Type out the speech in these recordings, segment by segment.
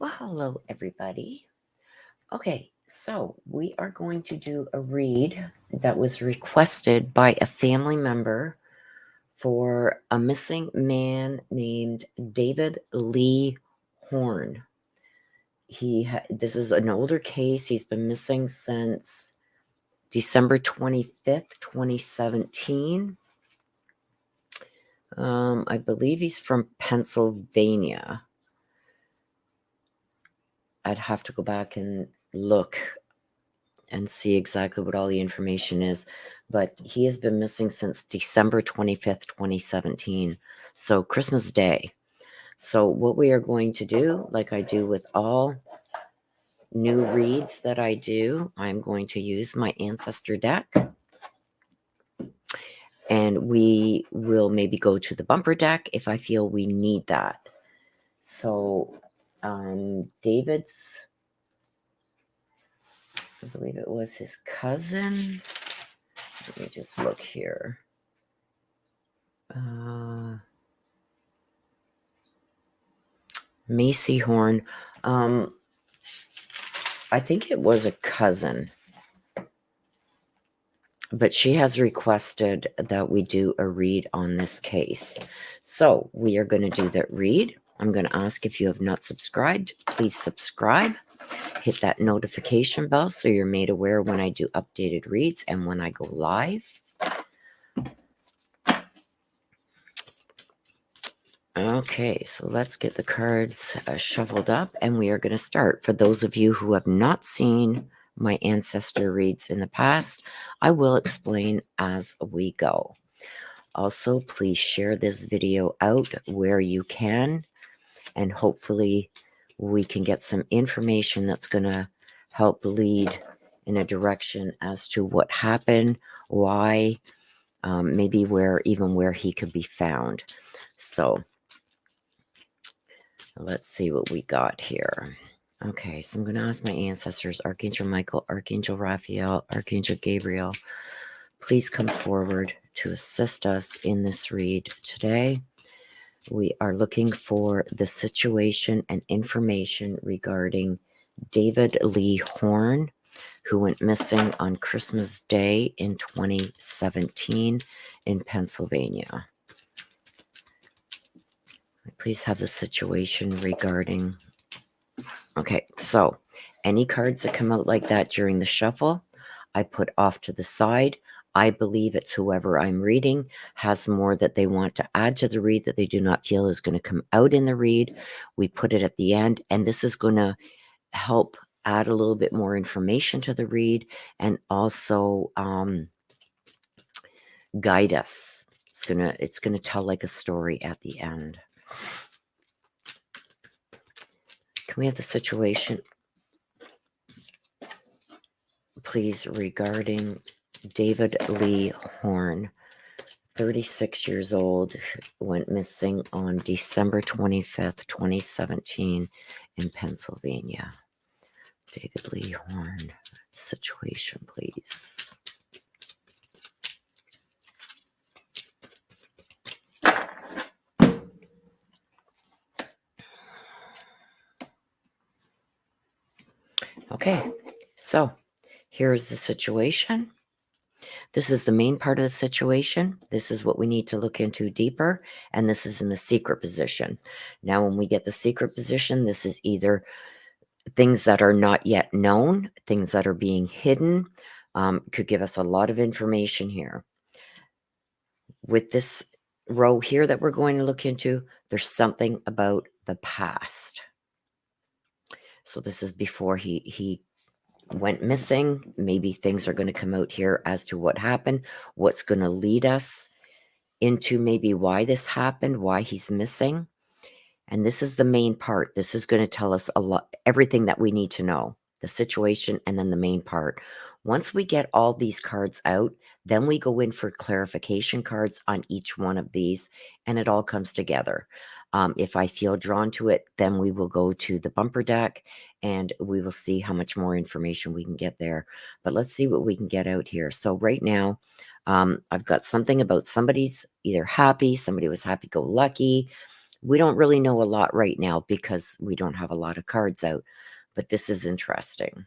Well, hello, everybody. Okay, so we are going to do a read that was requested by a family member for a missing man named David Lee Horn. This is an older case. He's been missing since December 25th, 2017. I believe he's from Pennsylvania. I'd have to go back and look and see exactly what all the information is. But he has been missing since December 25th, 2017. So Christmas Day. So what we are going to do, like I do with all new reads that I do, I'm going to use my Ancestor deck. And we will maybe go to the bumper deck if I feel we need that. So David's, I believe it was his cousin. Let me just look here. Macy Horn. I think it was a cousin. But she has requested that we do a read on this case. So we are going to do that read. I'm going to ask if you have not subscribed, please subscribe. Hit that notification bell so you're made aware when I do updated reads and when I go live. Okay, so let's get the cards shuffled up and we are going to start. For those of you who have not seen my Ancestor reads in the past, I will explain as we go. Also, please share this video out where you can, and hopefully we can get some information that's going to help lead in a direction as to what happened, why, maybe where he could be found. So let's see what we got here. Okay, so I'm going to ask my ancestors, Archangel Michael, Archangel Raphael, Archangel Gabriel, please come forward to assist us in this read today. We are looking for the situation and information regarding David Lee Horn, who went missing on Christmas Day in 2017 in Pennsylvania. Please have the situation regarding... Okay, so any cards that come out like that during the shuffle, I put off to the side. I believe it's whoever I'm reading has more that they want to add to the read that they do not feel is going to come out in the read. We put it at the end, and this is going to help add a little bit more information to the read and also guide us. It's gonna tell like a story at the end. Can we have the situation, please, regarding David Lee Horn, 36 years old, went missing on December 25th, 2017 in Pennsylvania. David Lee Horn, situation, please. Okay, so here's the situation. This is the main part of the situation. This is what we need to look into deeper, and this is in the secret position. Now, when we get the secret position, this is either things that are not yet known, things that are being hidden, could give us a lot of information here. With this row here that we're going to look into, there's something about the past. So this is before he went missing. Maybe things are going to come out here as to what happened, what's going to lead us into maybe why this happened, why he's missing. And this is the main part. This is going to tell us a lot, everything that we need to know, the situation, and then the main part. Once we get all these cards out, then we go in for clarification cards on each one of these, and it all comes together. If I feel drawn to it, then we will go to the bumper deck and we will see how much more information we can get there. But let's see what we can get out here. So right now, I've got something about somebody's either happy, somebody was happy-go-lucky, We don't really know a lot right now because we don't have a lot of cards out, but this is interesting.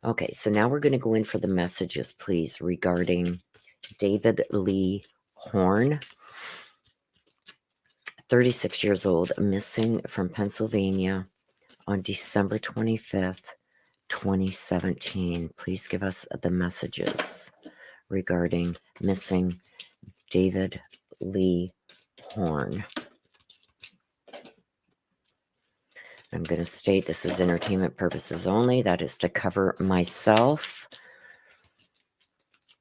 Okay, so now we're going to go in for the messages, please, regarding David Lee Horn, 36 years old, missing from Pennsylvania on December 25th, 2017. Please give us the messages regarding missing David Lee Horn. I'm going to state this is entertainment purposes only. That is to cover myself.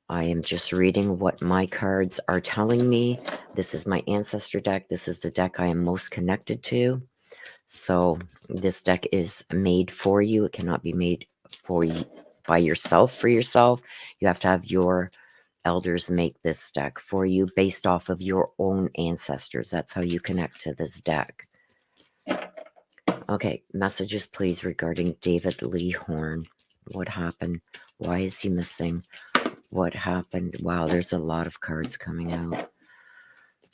I am just reading what my cards are telling me. This is my Ancestor deck. This is the deck I am most connected to. So this deck is made for you. It cannot be made for you by yourself for yourself. You have to have your elders make this deck for you based off of your own ancestors. That's how you connect to this deck. Okay, messages please regarding David Lee Horn. What happened? Why is he missing? What happened? Wow, there's a lot of cards coming out.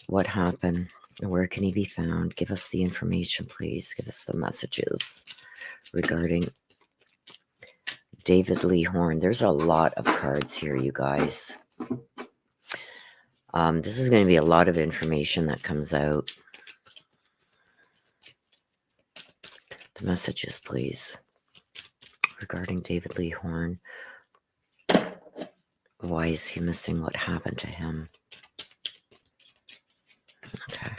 What happened? Where can he be found? Give us the information, please. Give us the messages regarding David Lee Horn. There's a lot of cards here, you guys. This is going to be a lot of information that comes out. The messages, please, regarding David Lee Horn. Why is he missing? What happened to him? Okay.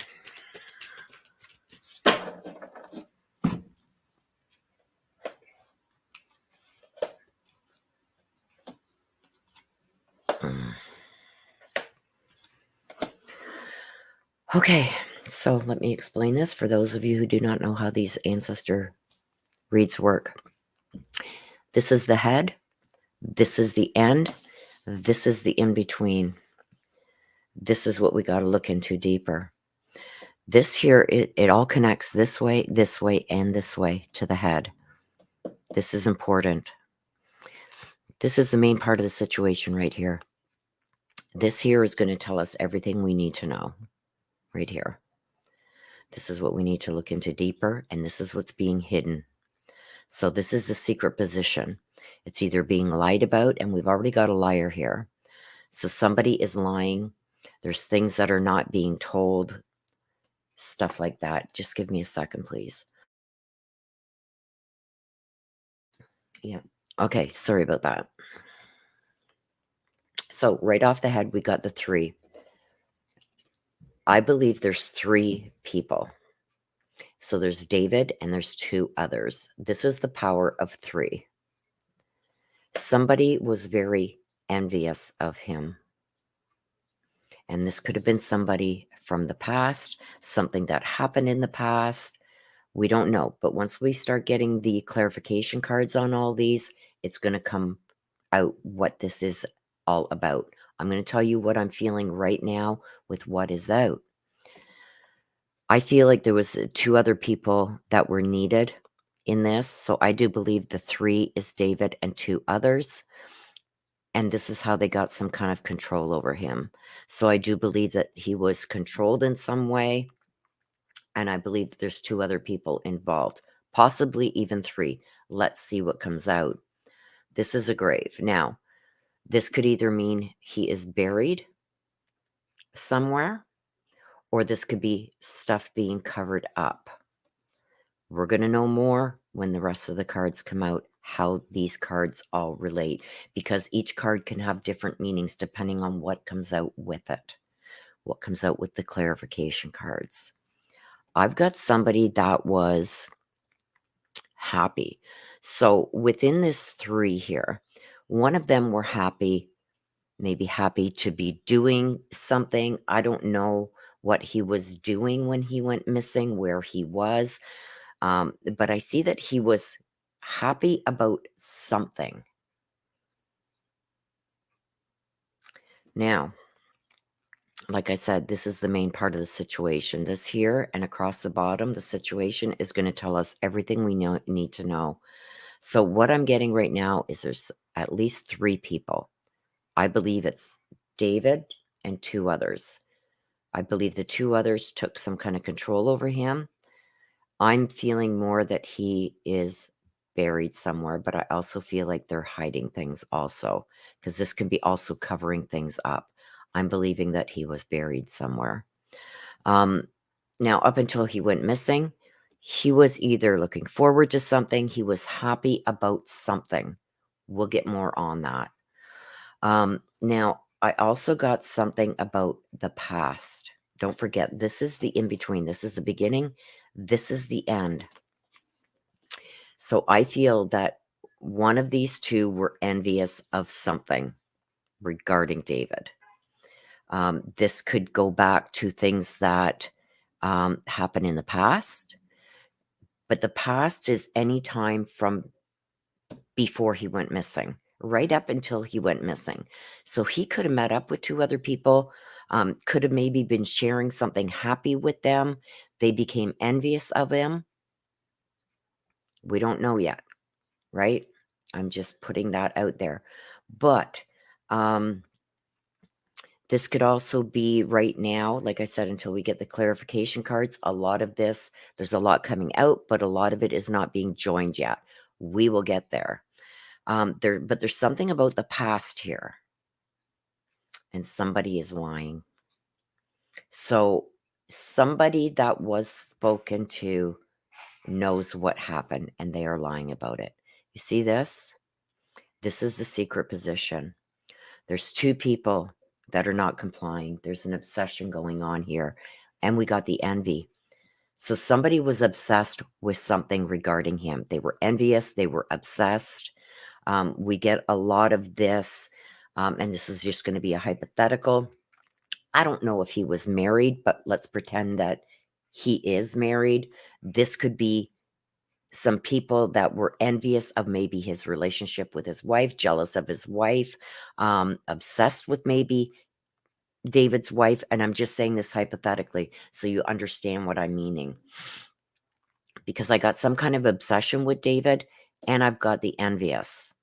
Okay, so let me explain this for those of you who do not know how these ancestor reads work. This is the head. This is the end. This is the in-between. This is what we got to look into deeper. This here, it all connects this way, and this way to the head. This is important. This is the main part of the situation right here. This here is going to tell us everything we need to know right here. This is what we need to look into deeper, and this is what's being hidden. So this is the secret position. It's either being lied about, and we've already got a liar here. So somebody is lying. There's things that are not being told, stuff like that. Just give me a second, please. Yeah. Okay, sorry about that. So right off the head, we got the 3. I believe there's 3 people. So there's David and there's 2 others. This is the power of 3. Somebody was very envious of him. And this could have been somebody from the past, something that happened in the past. We don't know. But once we start getting the clarification cards on all these, it's going to come out what this is all about. I'm going to tell you what I'm feeling right now with what is out. I feel like there was 2 other people that were needed in this. So I do believe the 3 is David and 2 others. And this is how they got some kind of control over him. So I do believe that he was controlled in some way. And I believe that there's 2 other people involved, possibly even 3. Let's see what comes out. This is a grave. Now, this could either mean he is buried somewhere, or this could be stuff being covered up. We're going to know more when the rest of the cards come out, how these cards all relate, because each card can have different meanings depending on what comes out with it, what comes out with the clarification cards. I've got somebody that was happy. So within this 3 here, one of them were happy, maybe happy to be doing something. I don't know what he was doing when he went missing, where he was. But I see that he was happy about something. Now, like I said, this is the main part of the situation. This here and across the bottom, the situation is going to tell us everything we need to know. So what I'm getting right now is there's at least 3 people. I believe it's David and 2 others. I believe the two others took some kind of control over him. I'm feeling more that he is buried somewhere, but I also feel like they're hiding things also, because this can be also covering things up. I'm believing that he was buried somewhere. Um, Now, up until he went missing, he was either looking forward to something, he was happy about something. We'll get more on that. Now, I also got something about the past. Don't forget, this is the in between. This is the beginning. This is the end. So I feel that one of these two were envious of something regarding David. This could go back to things that happened in the past, but the past is any time from before he went missing, right up until he went missing. So he could have met up with two other people, could have maybe been sharing something happy with them. They became envious of him. We don't know yet, right? I'm just putting that out there. But this could also be right now, like I said, until we get the clarification cards. A lot of this, there's a lot coming out, but a lot of it is not being joined yet. We will get there. But there's something about the past here, and somebody is lying. So somebody that was spoken to knows what happened, and they are lying about it. You see this? This is the secret position. There's two people that are not complying. There's an obsession going on here, and we got the envy. So somebody was obsessed with something regarding him. They were envious. They were obsessed. We get a lot of this, and this is just going to be a hypothetical. I don't know if he was married, but let's pretend that he is married. This could be some people that were envious of maybe his relationship with his wife, jealous of his wife, obsessed with maybe David's wife. And I'm just saying this hypothetically so you understand what I'm meaning. Because I got some kind of obsession with David, and I've got the envious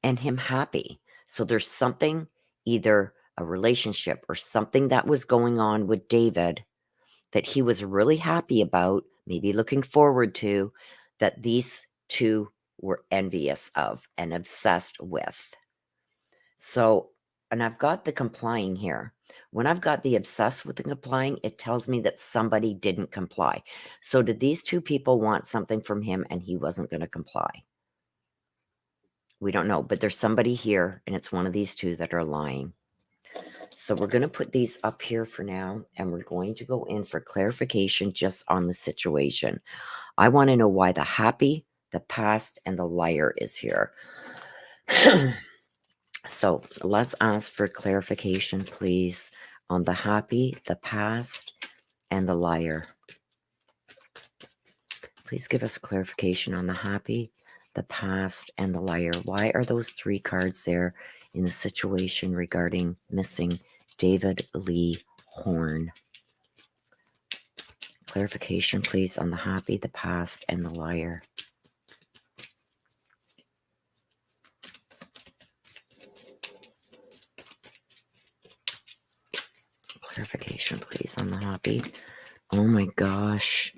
and him happy. So there's something, either a relationship or something that was going on with David that he was really happy about, maybe looking forward to, that these two were envious of and obsessed with. So, and I've got the complying here. When I've got the obsessed with the complying, it tells me that somebody didn't comply. So did these two people want something from him and he wasn't going to comply? We don't know, but there's somebody here, and it's one of these two that are lying. So we're going to put these up here for now, and we're going to go in for clarification just on the situation. I want to know why the happy, the past, and the liar is here. So let's ask for clarification, please, on the happy, the past, and the liar. Please give us clarification on the happy, the past, and the liar. Why are those three cards there in the situation regarding missing David Lee Horn? Clarification, please, on the happy, the past, and the liar. Clarification, please, on the happy. Oh my gosh.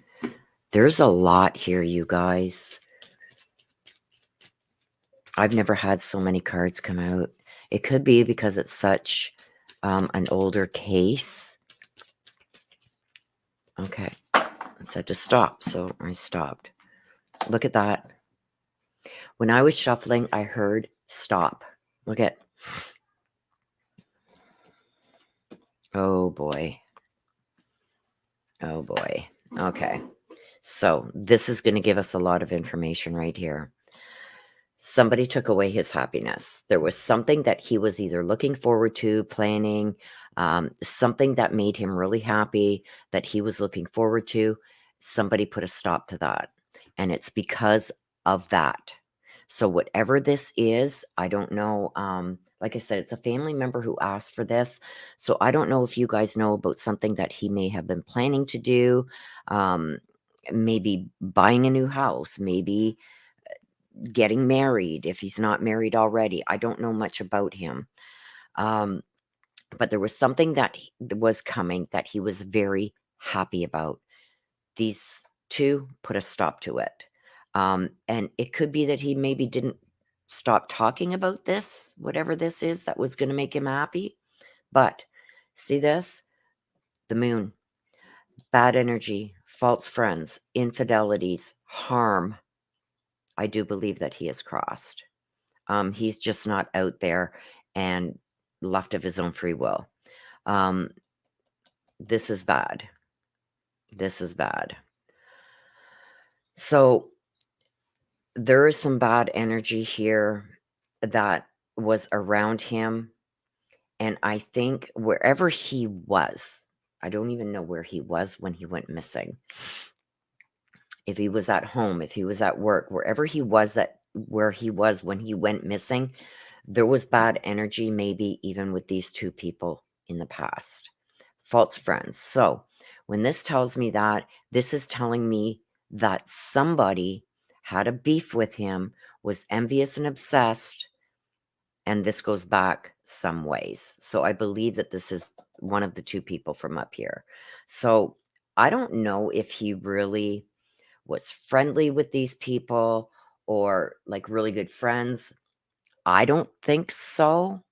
There's a lot here, you guys. I've never had so many cards come out. It could be because it's such an older case. Okay. It said to stop, so I stopped. Look at that. When I was shuffling, I heard stop. Look at. Oh boy. Oh boy. Okay. So this is going to give us a lot of information right here. Somebody took away his happiness. There was something that he was either looking forward to, planning, something that made him really happy that he was looking forward to. Somebody put a stop to that. And it's because of that. So whatever this is, I don't know. Like I said, it's a family member who asked for this. So I don't know if you guys know about something that he may have been planning to do. Maybe buying a new house, maybe getting married if he's not married already. I don't know much about him. but there was something that was coming that he was very happy about. These two put a stop to it. And it could be that he maybe didn't stop talking about this, whatever this is that was going to make him happy. But see this? The moon, bad energy, false friends, infidelities, harm. I do believe that he has crossed. He's just not out there and left of his own free will. This is bad. This is bad. So there is some bad energy here that was around him. And I think wherever he was, I don't even know where he was when he went missing. If he was at home, if he was at work, wherever he was where he was when he went missing, there was bad energy, maybe even with these two people in the past. False friends. So when this tells me that, this is telling me that somebody had a beef with him, was envious and obsessed, and this goes back some ways. So I believe that this is one of the two people from up here. So I don't know if he really was friendly with these people or like really good friends. I don't think so.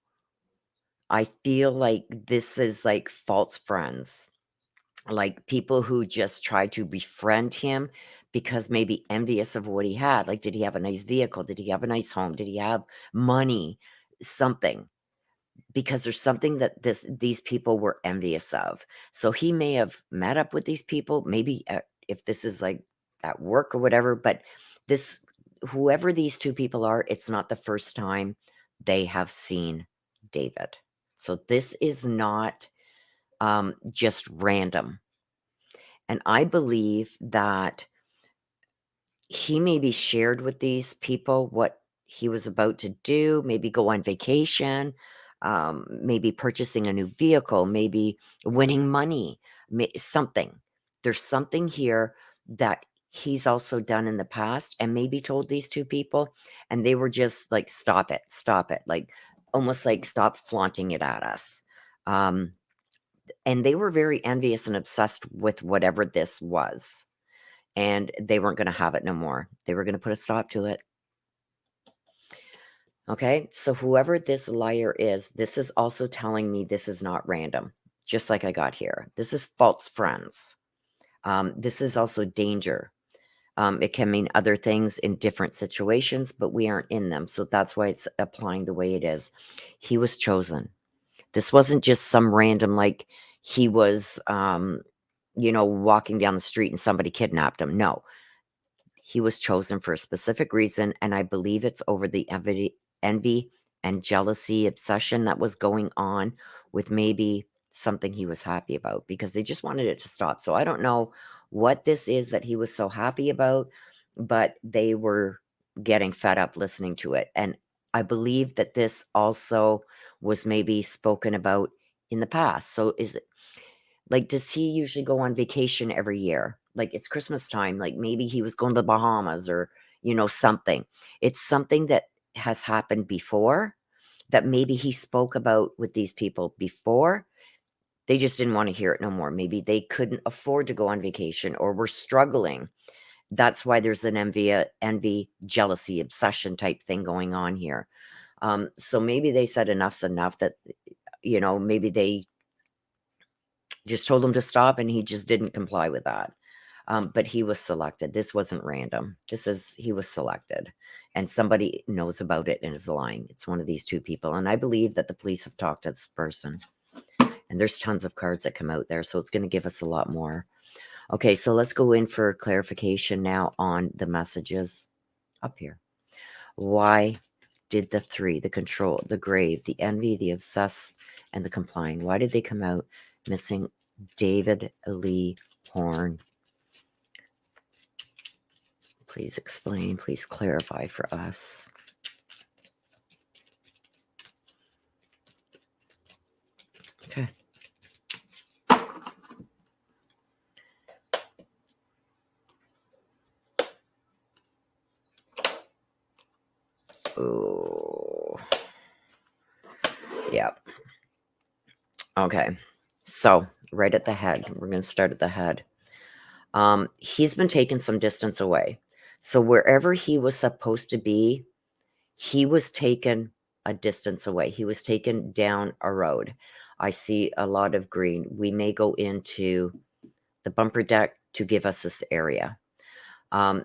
I feel like this is like false friends, like people who just try to befriend him because maybe envious of what he had. Like, did he have a nice vehicle? Did he have a nice home? Did he have money? Something. Because there's something that these people were envious of. So he may have met up with these people, maybe if this is like at work or whatever, but this, whoever these two people are, it's not the first time they have seen David. So this is not just random. And I believe that he maybe shared with these people what he was about to do, maybe go on vacation, maybe purchasing a new vehicle, maybe winning money, something. There's something here that he's also done in the past and maybe told these two people, and they were just like, stop it, like almost like stop flaunting it at us. And they were very envious and obsessed with whatever this was. And they weren't going to have it no more. They were going to put a stop to it. Okay, so whoever this liar is, this is also telling me this is not random, just like I got here. This is false friends. This is also danger. It can mean other things in different situations, but we aren't in them. So that's why it's applying the way it is. He was chosen. This wasn't just some random, like he was, walking down the street and somebody kidnapped him. No, he was chosen for a specific reason, and I believe it's over the envy and jealousy obsession that was going on with maybe something he was happy about, because they just wanted it to stop. So I don't know what this is that he was so happy about, but they were getting fed up listening to it. And I believe that this also was maybe spoken about in the past. So is it like, does he usually go on vacation every year? Like, it's Christmas time, like, maybe he was going to the Bahamas or, something. It's something that has happened before that maybe he spoke about with these people before. They just didn't want to hear it no more. Maybe they couldn't afford to go on vacation or were struggling. That's why there's an envy, jealousy, obsession type thing going on here. So maybe they said enough's enough, that, maybe they just told him to stop and he just didn't comply with that. But he was selected. This wasn't random. He was selected, and somebody knows about it and is lying. It's one of these two people. And I believe that the police have talked to this person, and there's tons of cards that come out there. So it's going to give us a lot more. Okay. So let's go in for clarification now on the messages up here. Why did the three, the control, the grave, the envy, the obsessed, and the complying, why did they come out missing David Lee Horn? Please explain, please clarify for us. Okay. Oh. Yep. Okay. So right at the head, we're going to start at the head. He's been taken some distance away. So wherever he was supposed to be, he was taken a distance away. He was taken down a road. I see a lot of green. We may go into the bumper deck to give us this area.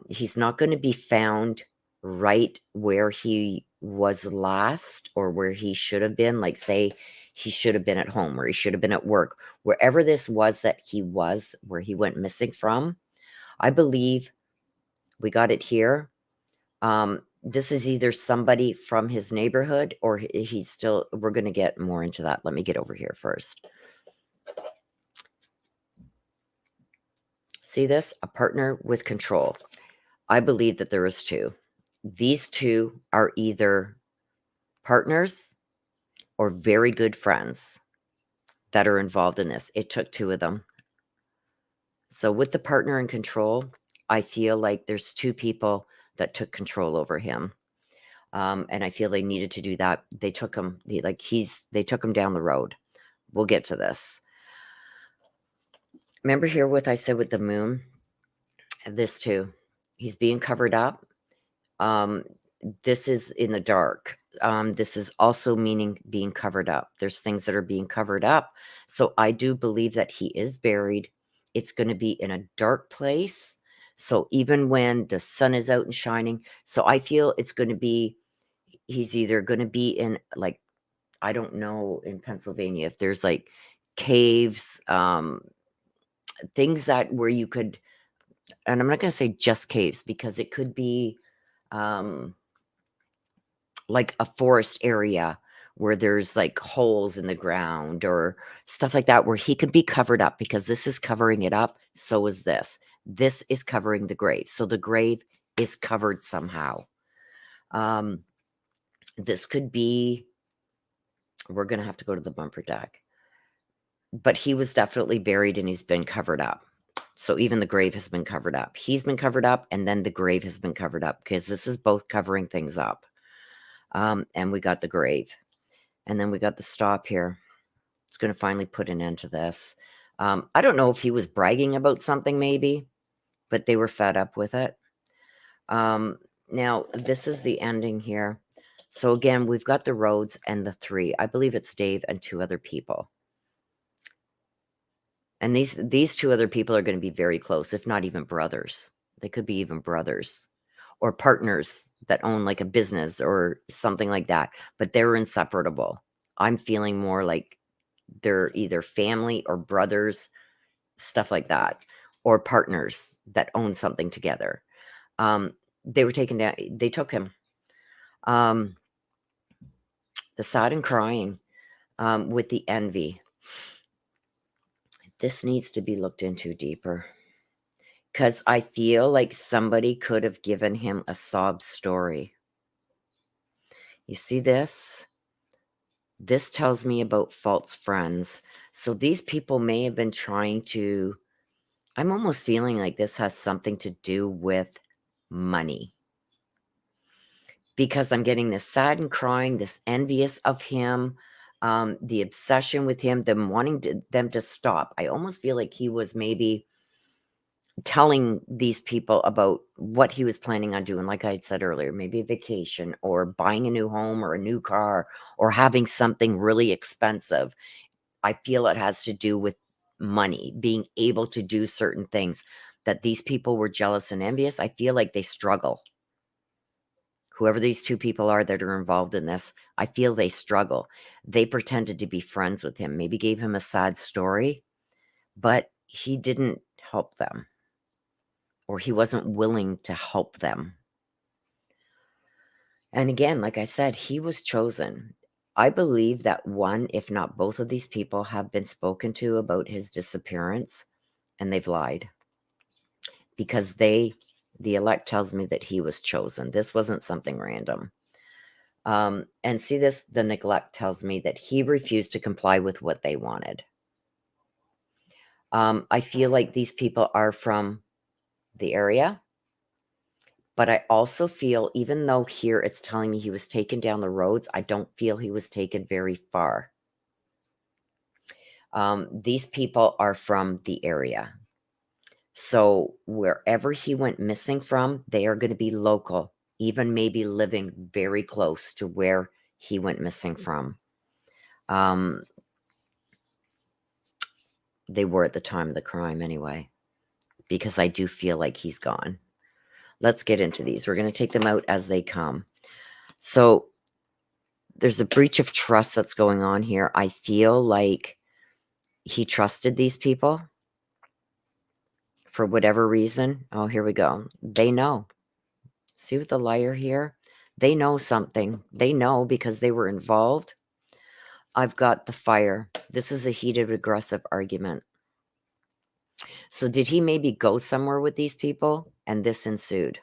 He's not going to be found right where he was last or where he should have been. Like, say, he should have been at home or he should have been at work. Wherever this was that he was, where he went missing from, I believe we got it here. This is either somebody from his neighborhood or he's still, we're going to get more into that. Let me get over here first. See this? A partner with control. I believe that there is two. These two are either partners or very good friends that are involved in this. It took two of them. So with the partner in control, I feel like there's two people that took control over him. And I feel they needed to do that. They took him, they took him down the road. We'll get to this. Remember here what I said with the moon? This too. He's being covered up. This is in the dark. This is also meaning being covered up. There's things that are being covered up. So I do believe that he is buried. It's going to be in a dark place. So even when the sun is out and shining, so I feel it's going to be, he's either going to be in, like, I don't know, in Pennsylvania, if there's like caves, things that where you could, and I'm not going to say just caves because it could be, like a forest area where there's like holes in the ground or stuff like that where he can be covered up, because this is covering it up. So is this. This is covering the grave. So the grave is covered somehow. This could be, we're going to have to go to the bumper deck, but he was definitely buried and he's been covered up. So even the grave has been covered up. He's been covered up and then the grave has been covered up, because this is both covering things up. And we got the grave. And then we got the stop here. It's going to finally put an end to this. I don't know if he was bragging about something maybe, but they were fed up with it. Now, this is the ending here. So again, we've got the roads and the three. I believe it's Dave and two other people. And these two other people are going to be very close, if not even brothers. They could be even brothers or partners that own like a business or something like that, but they're inseparable. I'm feeling more like they're either family or brothers, stuff like that, or partners that own something together. They were taken down. They took him. The sad and crying, with the envy. This needs to be looked into deeper, because I feel like somebody could have given him a sob story. You see this? This tells me about false friends. So these people may have been trying to, I'm almost feeling like this has something to do with money, because I'm getting this sad and crying, this envious of him, the obsession with him, them wanting them to stop. I almost feel like he was maybe telling these people about what he was planning on doing, like I had said earlier, maybe a vacation or buying a new home or a new car or having something really expensive. I feel it has to do with money, being able to do certain things, that these people were jealous and envious. I feel like they struggle. Whoever these two people are that are involved in this, I feel they struggle. They pretended to be friends with him, maybe gave him a sad story, but he didn't help them, or he wasn't willing to help them. And again, like I said, he was chosen. I believe that one, if not both of these people have been spoken to about his disappearance, and they've lied, because the elect tells me that he was chosen. This wasn't something random. And see this, the neglect tells me that he refused to comply with what they wanted. I feel like these people are from the area, but I also feel, even though here it's telling me he was taken down the roads, I don't feel he was taken very far. These people are from the area. So wherever he went missing from, they are going to be local, even maybe living very close to where he went missing from. They were at the time of the crime anyway, because I do feel like he's gone. Let's get into these. We're going to take them out as they come. So there's a breach of trust that's going on here. I feel like he trusted these people for whatever reason. Oh, here we go. They know. See with the liar here? They know something. They know because they were involved. I've got the fire. This is a heated, aggressive argument. So did he maybe go somewhere with these people and this ensued?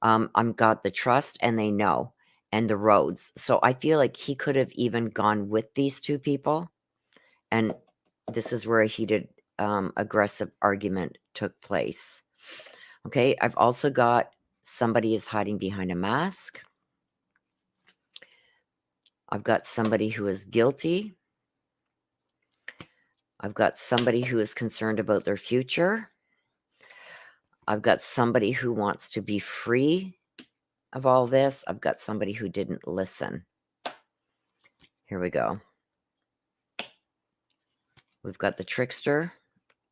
I've got the trust and they know and the roads. So I feel like he could have even gone with these two people. And this is where a heated, aggressive argument took place. Okay, I've also got somebody is hiding behind a mask. I've got somebody who is guilty. I've got somebody who is concerned about their future. I've got somebody who wants to be free of all this. I've got somebody who didn't listen. Here we go. We've got the trickster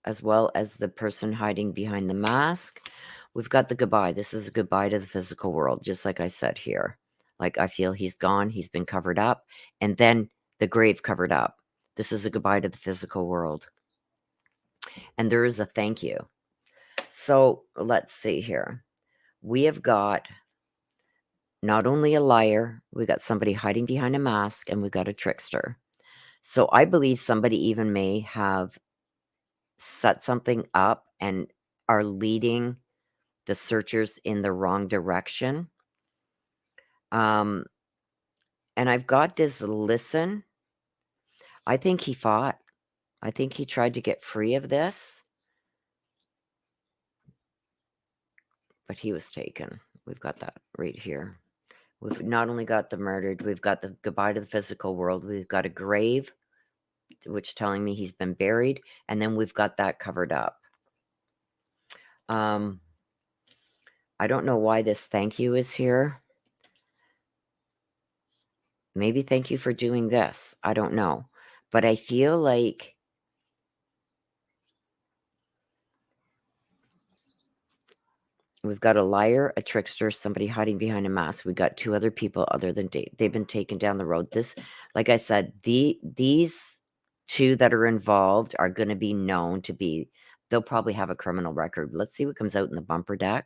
as well as the person hiding behind the mask. We've got the goodbye. This is a goodbye to the physical world, just like I said here. Like I feel he's gone. He's been covered up. And then the grave covered up. This is a goodbye to the physical world. And there is a thank you. So let's see here. We have got not only a liar, we got somebody hiding behind a mask, and we got a trickster. So I believe somebody even may have set something up and are leading the searchers in the wrong direction. And I've got this listen. I think he fought. I think he tried to get free of this. But he was taken. We've got that right here. We've not only got the murdered, we've got the goodbye to the physical world. We've got a grave, which telling me he's been buried. And then we've got that covered up. I don't know why this thank you is here. Maybe thank you for doing this. I don't know. But I feel like we've got a liar, a trickster, somebody hiding behind a mask. We got two other people other than Dave. They've been taken down the road. This, like I said, these two that are involved are going to be known to be, they'll probably have a criminal record. Let's see what comes out in the bumper deck.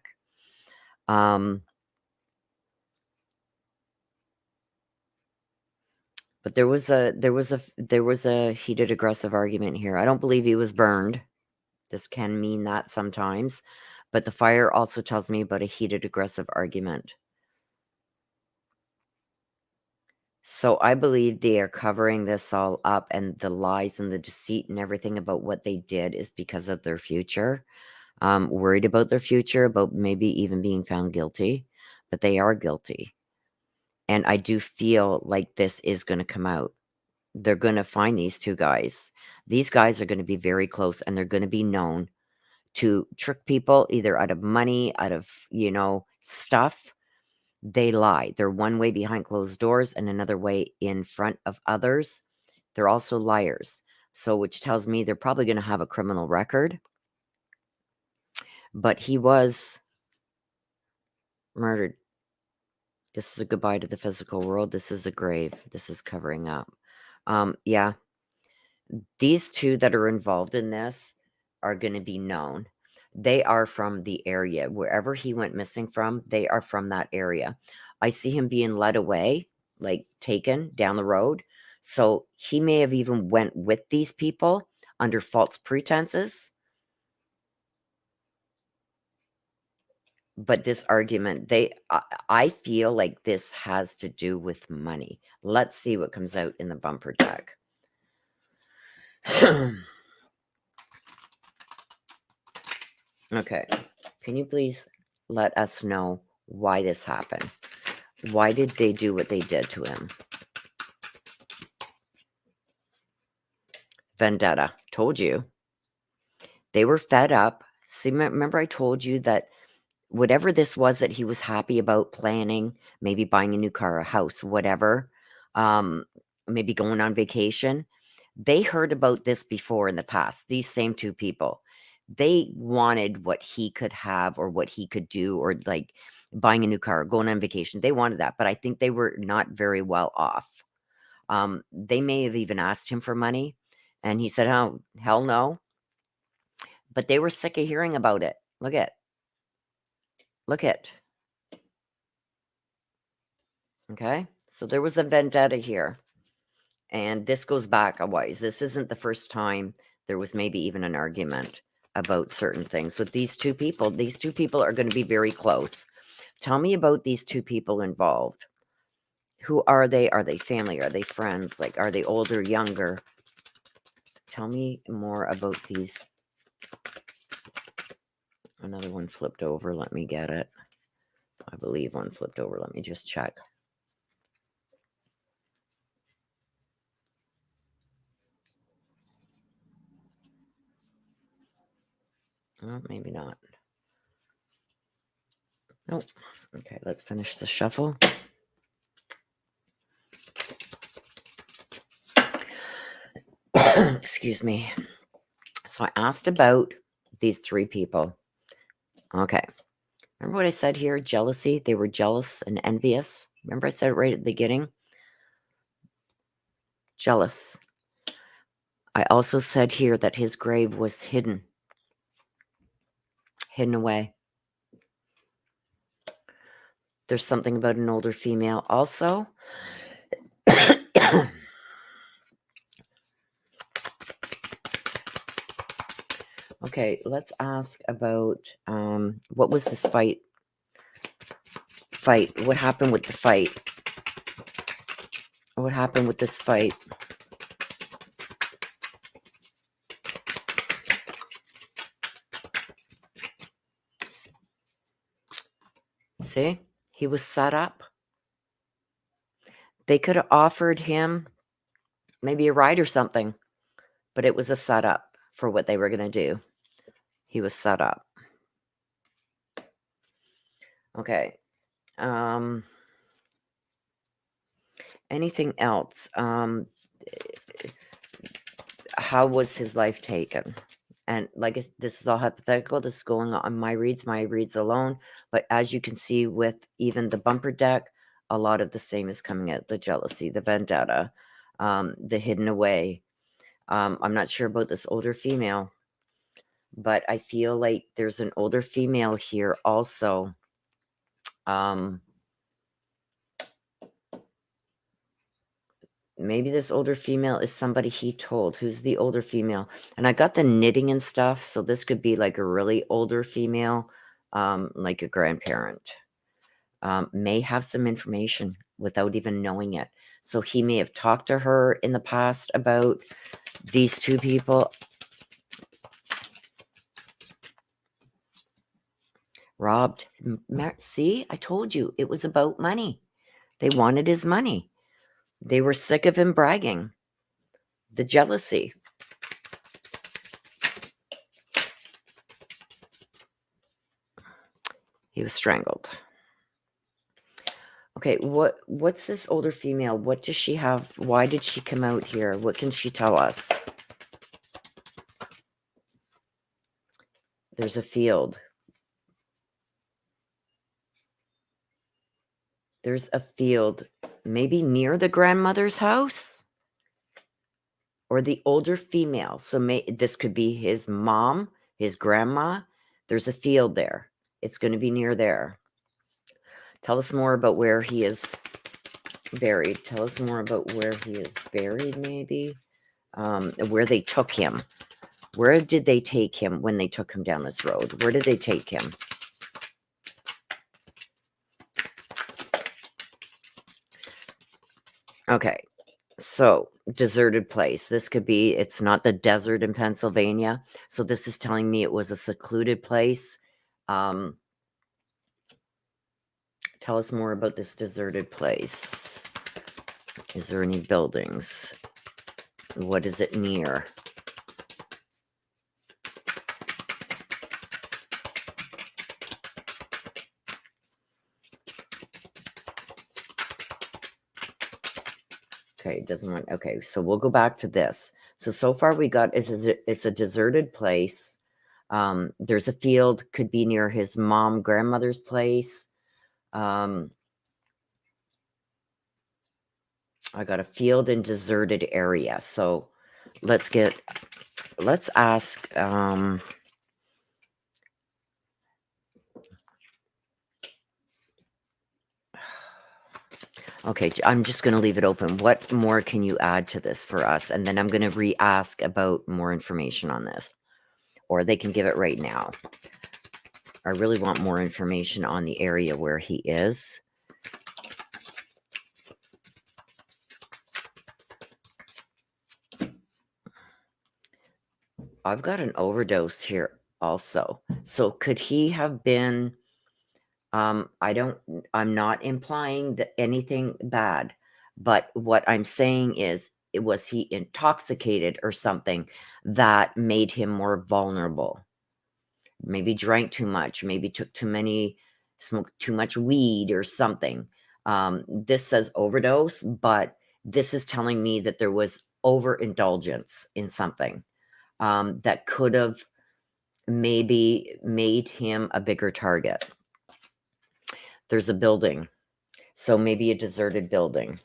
But there was a heated, aggressive argument here. I don't believe he was burned. This can mean that sometimes. But the fire also tells me about a heated, aggressive argument. So I believe they are covering this all up, and the lies and the deceit and everything about what they did is because of their future. Worried about their future, about maybe even being found guilty, but they are guilty. And I do feel like this is going to come out. They're going to find these two guys. These guys are going to be very close, and they're going to be known to trick people either out of money, out of, stuff. They lie. They're one way behind closed doors and another way in front of others. They're also liars. So, which tells me they're probably going to have a criminal record. But he was murdered. This is a goodbye to the physical world. This is a grave. This is covering up. Yeah. These two that are involved in this are going to be known. They are from the area. Wherever he went missing from, they are from that area. I see him being led away, like taken down the road. So he may have even went with these people under false pretenses. But this argument, I feel like this has to do with money. Let's see what comes out in the bumper deck. Okay. Can you please let us know why this happened? Why did they do what they did to him? vendetta. Told you. They were fed up. See, remember I told you that whatever this was that he was happy about planning, maybe buying a new car, a house, whatever, um, maybe going on vacation. They heard about this before in the past, these same two people. They wanted what he could have or what he could do, or like buying a new car, going on vacation. They wanted that, but I think they were not very well off. They may have even asked him for money, and he said, "Oh, hell no." But they were sick of hearing about it. Look at. Okay, so there was a vendetta here. And this goes back a ways. This isn't the first time there was maybe even an argument about certain things with these two people. These two people are going to be very close. Tell me about these two people involved. Who are they? Are they family? Are they friends? Like, are they older, younger? Tell me more about these. Another one flipped over. Let me get it. I believe one flipped over. Let me just check. Oh, maybe not. Nope. Okay, let's finish the shuffle. Excuse me. So I asked about these three people. Okay. Remember what I said here? Jealousy. They were jealous and envious. Remember I said it right at the beginning? Jealous. I also said here that his grave was hidden away. There's something about an older female also. Okay, let's ask about what was this fight? What happened with the fight? What happened with this fight? See? He was set up. They could have offered him maybe a ride or something, but it was a setup for what they were going to do. He was set up. Okay. Anything else? How was his life taken? And like this is all hypothetical. This is going on my reads alone. But as you can see with even the bumper deck, a lot of the same is coming out. The jealousy, the vendetta, the hidden away. I'm not sure about this older female, but I feel like there's an older female here also. Maybe this older female is somebody he told. Who's the older female? And I got the knitting and stuff, so this could be like a really older female, like a grandparent. May have some information without even knowing it. So he may have talked to her in the past about these two people. Robbed. See, I told you it was about money. They wanted his money. They were sick of him bragging. The jealousy. He was strangled. Okay, what's this older female? What does she have? Why did she come out here? What can she tell us? There's a field. There's a field, maybe near the grandmother's house or the older female. So this could be his mom, his grandma. There's a field there. It's going to be near there. Tell us more about where he is buried. Tell us more about where he is buried, maybe. Where they took him. Where did they take him when they took him down this road? Where did they take him? Okay, so deserted place. This could be, it's not the desert in Pennsylvania. So this is telling me it was a secluded place. Tell us more about this deserted place. Is there any buildings? What is it near? Okay, it doesn't want, okay, so we'll go back to this. So far we got, it's a deserted place. There's a field, could be near his grandmother's place. I got a field in deserted area. So let's ask, okay, I'm just going to leave it open. What more can you add to this for us? And then I'm going to re-ask about more information on this. Or they can give it right now. I really want more information on the area where he is. I've got an overdose here also. So could he have been, I'm not implying that anything bad, but what I'm saying is, was he intoxicated or something that made him more vulnerable? Maybe drank too much, maybe smoked too much weed or something. This says overdose, but this is telling me that there was overindulgence in something that could have maybe made him a bigger target. There's a building, so maybe a deserted building.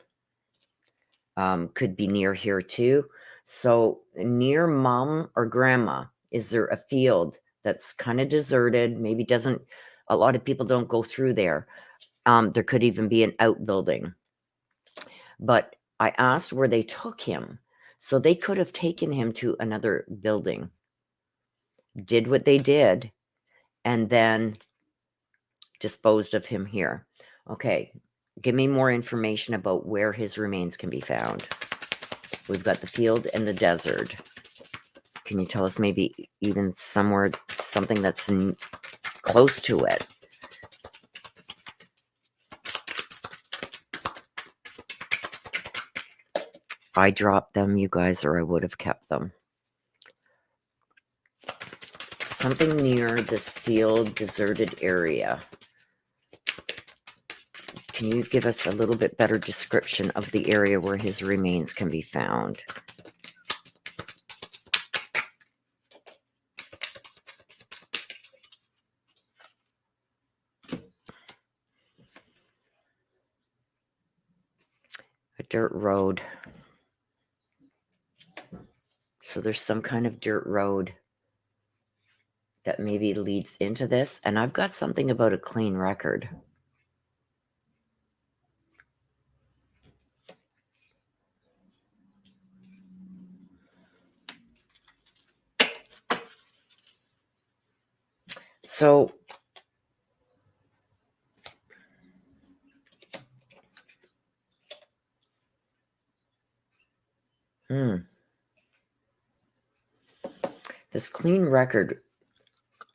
Could be near here too. So near mom or grandma, is there a field that's kind of deserted? Maybe doesn't, a lot of people don't go through there. There could even be an outbuilding. But I asked where they took him. So they could have taken him to another building, did what they did, and then disposed of him here. Okay, give me more information about where his remains can be found. We've got the field and the desert. Can you tell us maybe even somewhere, something that's close to it? I dropped them, you guys, or I would have kept them. Something near this field, deserted area. Can you give us a little bit better description of the area where his remains can be found? A dirt road. So there's some kind of dirt road that maybe leads into this. And I've got something about a clean record. So this clean record,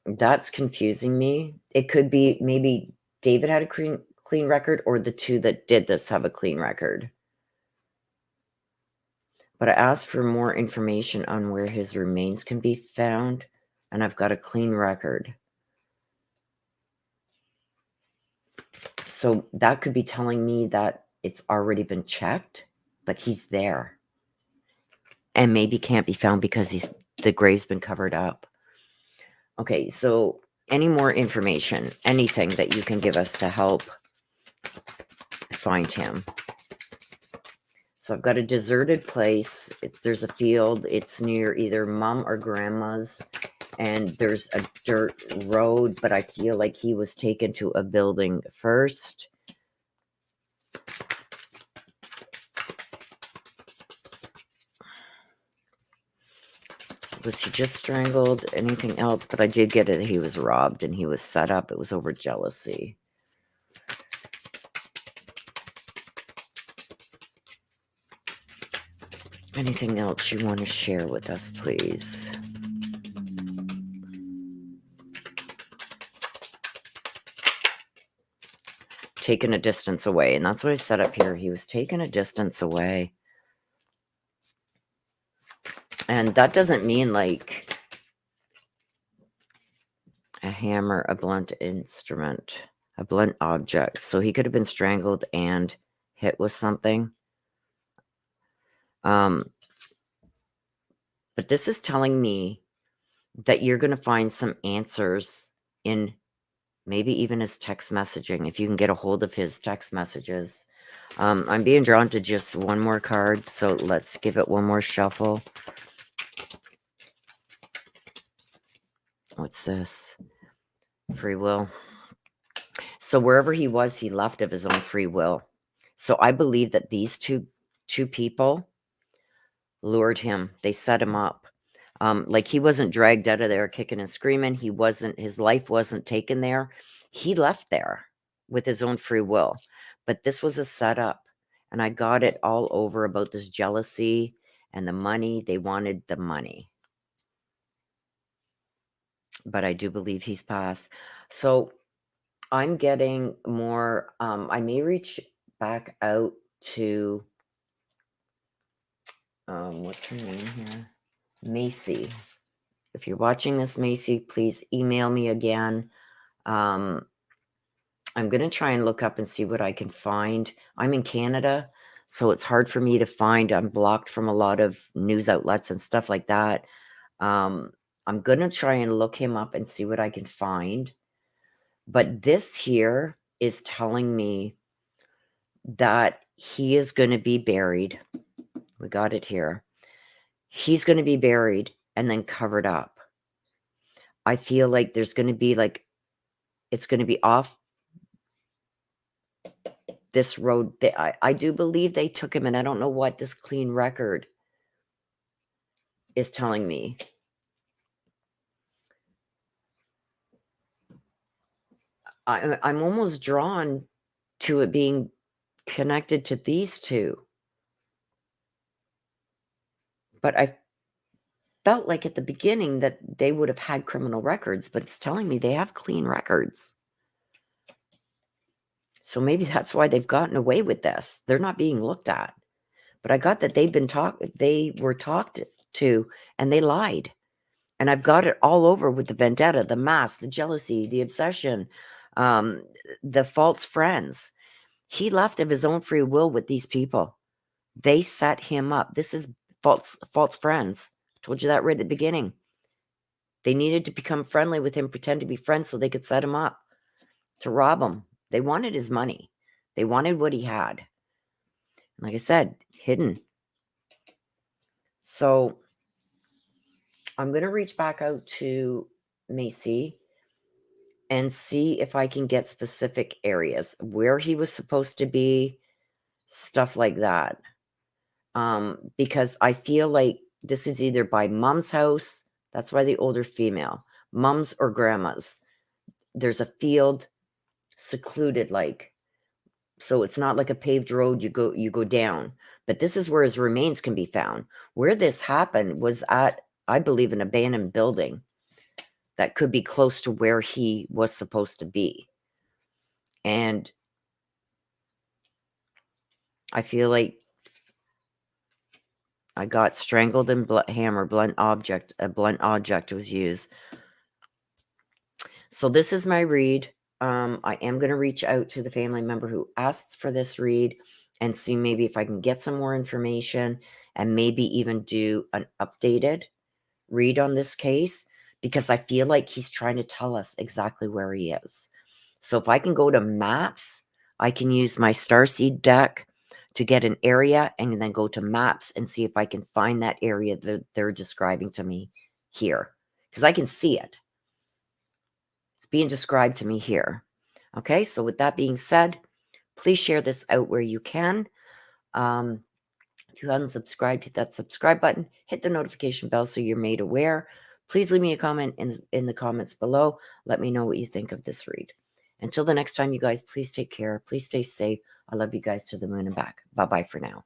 that's confusing me. It could be maybe David had a clean record, or the two that did this have a clean record. But I asked for more information on where his remains can be found, and I've got a clean record. So that could be telling me that it's already been checked, but he's there. And maybe can't be found because the grave's been covered up. Okay, so any more information, anything that you can give us to help find him? So I've got a deserted place. There's a field. It's near either mom or grandma's. And there's a dirt road, but I feel like he was taken to a building first. Was he just strangled? Anything else? But I did get it. He was robbed and he was set up. It was over jealousy. Anything else you want to share with us, please? Taken a distance away. And that's what I set up here. He was taken a distance away. And that doesn't mean like a hammer, a blunt instrument, a blunt object. So he could have been strangled and hit with something. But this is telling me that you're going to find some answers in maybe even his text messaging, if you can get a hold of his text messages. I'm being drawn to just one more card, so let's give it one more shuffle. What's this? Free will. So wherever he was, he left of his own free will. So I believe that these two people lured him. They set him up. Like he wasn't dragged out of there kicking and screaming. His life wasn't taken there. He left there with his own free will. But this was a setup. And I got it all over about this jealousy and the money. They wanted the money. But I do believe he's passed. So I'm getting more, I may reach back out to, what's her name here? Macy. If you're watching this, Macy, please email me again. I'm going to try and look up and see what I can find. I'm in Canada, so it's hard for me to find. I'm blocked from a lot of news outlets and stuff like that. I'm going to try and look him up and see what I can find. But this here is telling me that he is going to be buried. We got it here. He's going to be buried and then covered up. I feel like there's going to be like, it's going to be off this road. I do believe they took him, and I don't know what this clean record is telling me. I'm almost drawn to it being connected to these two. But I felt like at the beginning that they would have had criminal records, but it's telling me they have clean records. So maybe that's why they've gotten away with this. They're not being looked at. But I got that they were talked to, and they lied. And I've got it all over with the vendetta, the mask, the jealousy, the obsession, the false friends. He left of his own free will with these people. They set him up. This is false friends. I told you that right at the beginning. They needed to become friendly with him, pretend to be friends so they could set him up to rob him. They wanted his money. They wanted what he had. Like I said, hidden. So I'm going to reach back out to Macy and see if I can get specific areas where he was supposed to be, stuff like that. Because I feel like this is either by mom's house. That's why the older female, mom's or grandma's. There's a field, secluded, like, so it's not like a paved road. You go down, but this is where his remains can be found. Where this happened was at, I believe, an abandoned building that could be close to where he was supposed to be. And I feel like I got strangled and hammer, blunt object. A blunt object was used. So this is my read. I am going to reach out to the family member who asked for this read and see maybe if I can get some more information and maybe even do an updated read on this case, because I feel like he's trying to tell us exactly where he is. So if I can go to maps, I can use my starseed deck to get an area and then go to maps and see if I can find that area that they're describing to me here, because I can see it. It's being described to me here. Okay, so with that being said, please share this out where you can. If you haven't subscribed, hit that subscribe button, hit the notification bell so you're made aware. Please leave me a comment in the comments below. Let me know what you think of this read. Until the next time, you guys, please take care. Please stay safe. I love you guys to the moon and back. Bye-bye for now.